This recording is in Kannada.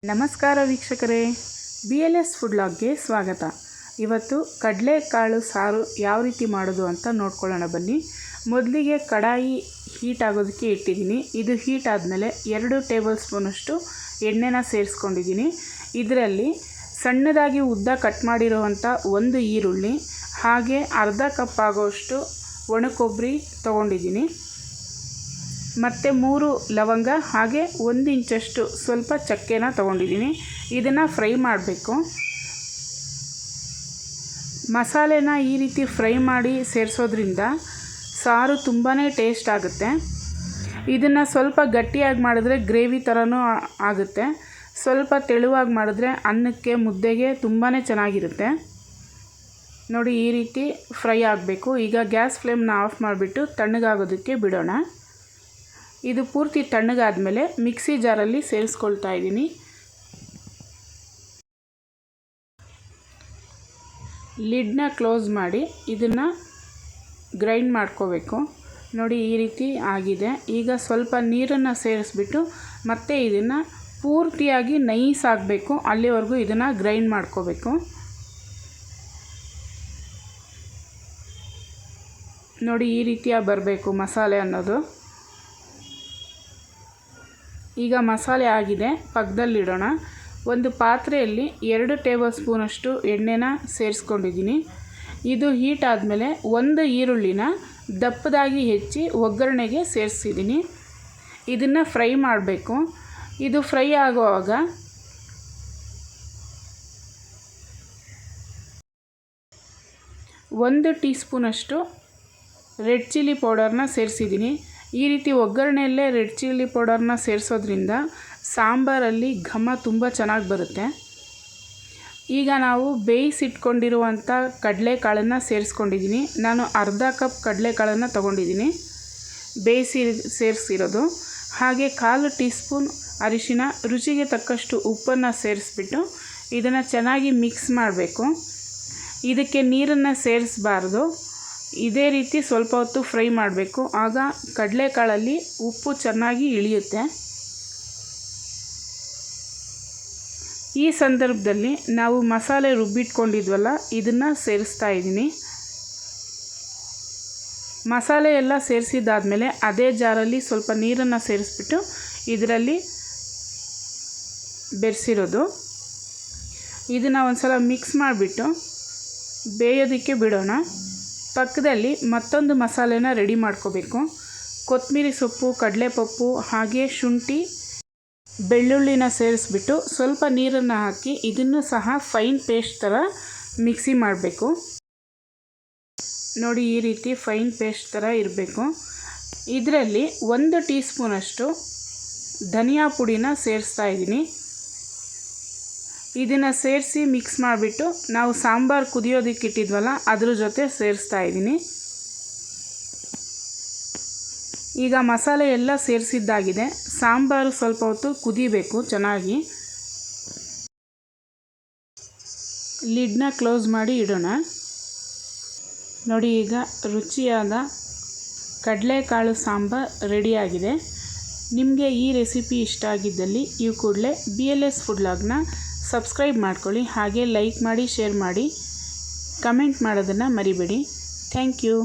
ನಮಸ್ಕಾರ ವೀಕ್ಷಕರೇ, BLS ಫುಡ್ ಲಾಗ್ಗೆ ಸ್ವಾಗತ. ಇವತ್ತು ಕಡಲೆಕಾಳು ಸಾರು ಯಾವ ರೀತಿ ಮಾಡೋದು ಅಂತ ನೋಡ್ಕೊಳ್ಳೋಣ ಬನ್ನಿ. ಮೊದಲಿಗೆ ಕಡಾಯಿ ಹೀಟ್ ಆಗೋದಕ್ಕೆ ಇಟ್ಟಿದ್ದೀನಿ. ಇದು ಹೀಟ್ ಆದಮೇಲೆ 2 ಟೇಬಲ್ ಸ್ಪೂನಷ್ಟು ಎಣ್ಣೆನ ಸೇರಿಸ್ಕೊಂಡಿದ್ದೀನಿ. ಇದರಲ್ಲಿ ಸಣ್ಣದಾಗಿ ಉದ್ದ ಕಟ್ ಮಾಡಿರುವಂಥ 1 ಈರುಳ್ಳಿ, ಹಾಗೆ ಅರ್ಧ ಕಪ್ ಆಗೋಷ್ಟು ಒಣ ಕೊಬ್ಬರಿ ತೊಗೊಂಡಿದ್ದೀನಿ. ಮತ್ತು 3 ಲವಂಗ, ಹಾಗೆ 1 ಇಂಚಷ್ಟು ಸ್ವಲ್ಪ ಚಕ್ಕೆನ ತೊಗೊಂಡಿದ್ದೀನಿ. ಇದನ್ನು ಫ್ರೈ ಮಾಡಬೇಕು. ಮಸಾಲೆನ ಈ ರೀತಿ ಫ್ರೈ ಮಾಡಿ ಸೇರಿಸೋದ್ರಿಂದ ಸಾರು ತುಂಬಾ ಟೇಸ್ಟ್ ಆಗುತ್ತೆ. ಇದನ್ನು ಸ್ವಲ್ಪ ಗಟ್ಟಿಯಾಗಿ ಮಾಡಿದ್ರೆ ಗ್ರೇವಿ ಥರನೂ ಆಗುತ್ತೆ. ಸ್ವಲ್ಪ ತೆಳುವಾಗಿ ಮಾಡಿದ್ರೆ ಅನ್ನಕ್ಕೆ, ಮುದ್ದೆಗೆ ತುಂಬಾ ಚೆನ್ನಾಗಿರುತ್ತೆ. ನೋಡಿ, ಈ ರೀತಿ ಫ್ರೈ ಆಗಬೇಕು. ಈಗ ಗ್ಯಾಸ್ ಫ್ಲೇಮ್ನ ಆಫ್ ಮಾಡಿಬಿಟ್ಟು ತಣ್ಣಗಾಗೋದಕ್ಕೆ ಬಿಡೋಣ. ಇದು ಪೂರ್ತಿ ತಣ್ಣಗಾದ್ಮೇಲೆ ಮಿಕ್ಸಿ ಜಾರಲ್ಲಿ ಸೇರಿಸ್ಕೊಳ್ತಾ ಇದ್ದೀನಿ. ಲಿಡ್ನ ಕ್ಲೋಸ್ ಮಾಡಿ ಇದನ್ನು ಗ್ರೈಂಡ್ ಮಾಡ್ಕೋಬೇಕು. ನೋಡಿ, ಈ ರೀತಿ ಆಗಿದೆ. ಈಗ ಸ್ವಲ್ಪ ನೀರನ್ನು ಸೇರಿಸ್ಬಿಟ್ಟು ಮತ್ತೆ ಇದನ್ನು ಪೂರ್ತಿಯಾಗಿ ನೈಸ್ ಆಗಬೇಕು, ಅಲ್ಲಿವರೆಗೂ ಇದನ್ನು ಗ್ರೈಂಡ್ ಮಾಡ್ಕೋಬೇಕು. ನೋಡಿ, ಈ ರೀತಿಯಾಗಿ ಬರಬೇಕು ಮಸಾಲೆ ಅನ್ನೋದು. ಈಗ ಮಸಾಲೆ ಆಗಿದೆ, ಪಕ್ಕದಲ್ಲಿಡೋಣ. ಒಂದು ಪಾತ್ರೆಯಲ್ಲಿ 2 ಟೇಬಲ್ ಸ್ಪೂನಷ್ಟು ಎಣ್ಣೆನ ಸೇರಿಸ್ಕೊಂಡಿದ್ದೀನಿ. ಇದು ಹೀಟ್ ಆದಮೇಲೆ 1 ಈರುಳ್ಳಿನ ದಪ್ಪದಾಗಿ ಹೆಚ್ಚಿ ಒಗ್ಗರಣೆಗೆ ಸೇರಿಸಿದ್ದೀನಿ. ಇದನ್ನು ಫ್ರೈ ಮಾಡಬೇಕು. ಇದು ಫ್ರೈ ಆಗುವಾಗ 1 ಟೀ ಸ್ಪೂನಷ್ಟು ರೆಡ್ ಚಿಲ್ಲಿ ಪೌಡರ್ನ ಸೇರಿಸಿದ್ದೀನಿ. ಈ ರೀತಿ ಒಗ್ಗರಣೆಯಲ್ಲೇ ರೆಡ್ ಚಿಲ್ಲಿ ಪೌಡರ್ನ ಸೇರಿಸೋದ್ರಿಂದ ಸಾಂಬಾರಲ್ಲಿ ಘಮ ತುಂಬ ಚೆನ್ನಾಗಿ ಬರುತ್ತೆ. ಈಗ ನಾವು ಬೇಯಿಸಿಟ್ಕೊಂಡಿರುವಂಥ ಕಡಲೆಕಾಳನ್ನು ಸೇರಿಸ್ಕೊಂಡಿದ್ದೀನಿ. ನಾನು ಅರ್ಧ ಕಪ್ ಕಡಲೆಕಾಳನ್ನು ತೊಗೊಂಡಿದ್ದೀನಿ, ಬೇಯಿಸಿ ಸೇರಿಸಿರೋದು. ಹಾಗೆ 1/4 ಟೀ ಸ್ಪೂನ್ ಅರಿಶಿನ, ರುಚಿಗೆ ತಕ್ಕಷ್ಟು ಉಪ್ಪನ್ನು ಸೇರಿಸ್ಬಿಟ್ಟು ಇದನ್ನು ಚೆನ್ನಾಗಿ ಮಿಕ್ಸ್ ಮಾಡಬೇಕು. ಇದಕ್ಕೆ ನೀರನ್ನು ಸೇರಿಸಬಾರ್ದು. ಇದೇ ರೀತಿ ಸ್ವಲ್ಪ ಹೊತ್ತು ಫ್ರೈ ಮಾಡಬೇಕು. ಆಗ ಕಡಲೆಕಾಳಲ್ಲಿ ಉಪ್ಪು ಚೆನ್ನಾಗಿ ಇಳಿಯುತ್ತೆ. ಈ ಸಂದರ್ಭದಲ್ಲಿ ನಾವು ಮಸಾಲೆ ರುಬ್ಬಿಟ್ಕೊಂಡಿದ್ವಲ್ಲ, ಇದನ್ನು ಸೇರಿಸ್ತಾ ಇದ್ದೀನಿ. ಮಸಾಲೆ ಎಲ್ಲ ಸೇರಿಸಿದ್ದಾದಮೇಲೆ ಅದೇ ಜಾರಲ್ಲಿ ಸ್ವಲ್ಪ ನೀರನ್ನು ಸೇರಿಸ್ಬಿಟ್ಟು ಇದರಲ್ಲಿ ಬೆರೆಸಿರೋದು ಇದನ್ನು ಒಂದು ಸಲ ಮಿಕ್ಸ್ ಮಾಡಿಬಿಟ್ಟು ಬೇಯೋದಕ್ಕೆ ಬಿಡೋಣ. ಪಕ್ಕದಲ್ಲಿ ಮತ್ತೊಂದು ಮಸಾಲೆನ ರೆಡಿ ಮಾಡ್ಕೋಬೇಕು. ಕೊತ್ತಂಬರಿ ಸೊಪ್ಪು, ಕಡಲೆಪಪ್ಪು, ಹಾಗೆ ಶುಂಠಿ, ಬೆಳ್ಳುಳ್ಳಿನ ಸೇರಿಸ್ಬಿಟ್ಟು ಸ್ವಲ್ಪ ನೀರನ್ನು ಹಾಕಿ ಇದನ್ನು ಸಹ ಫೈನ್ ಪೇಸ್ಟ್ ಥರ ಮಿಕ್ಸಿ ಮಾಡಬೇಕು. ನೋಡಿ, ಈ ರೀತಿ ಫೈನ್ ಪೇಸ್ಟ್ ಥರ ಇರಬೇಕು. ಇದರಲ್ಲಿ 1 ಟೀ ಸ್ಪೂನಷ್ಟು ಧನಿಯಾ ಪುಡಿನ ಸೇರಿಸ್ತಾ ಇದ್ದೀನಿ. ಇದನ್ನು ಸೇರಿಸಿ ಮಿಕ್ಸ್ ಮಾಡಿಬಿಟ್ಟು ನಾವು ಸಾಂಬಾರು ಕುದಿಯೋದಕ್ಕೆ ಇಟ್ಟಿದ್ವಲ್ಲ, ಅದ್ರ ಜೊತೆ ಸೇರಿಸ್ತಾ ಇದ್ದೀನಿ. ಈಗ ಮಸಾಲೆ ಎಲ್ಲ ಸೇರಿಸಿದ್ದಾಗಿದೆ. ಸಾಂಬಾರು ಸ್ವಲ್ಪ ಹೊತ್ತು ಕುದಿಬೇಕು ಚೆನ್ನಾಗಿ. ಲಿಡ್ನ ಕ್ಲೋಸ್ ಮಾಡಿ ಇಡೋಣ. ನೋಡಿ, ಈಗ ರುಚಿಯಾದ ಕಡಲೆಕಾಳು ಸಾಂಬಾರು ರೆಡಿಯಾಗಿದೆ. ನಿಮಗೆ ಈ ರೆಸಿಪಿ ಇಷ್ಟ ಆಗಿದ್ದಲ್ಲಿ ಈ ಕೂಡಲೇ BLS ಫುಡ್ ಲಾಗ್ನ ಸಬ್ಸ್ಕ್ರೈಬ್ ಮಾಡ್ಕೊಳ್ಳಿ. ಹಾಗೆ ಲೈಕ್ ಮಾಡಿ, ಶೇರ್ ಮಾಡಿ, ಕಮೆಂಟ್ ಮಾಡೋದನ್ನು ಮರಿಬೇಡಿ. Thank you.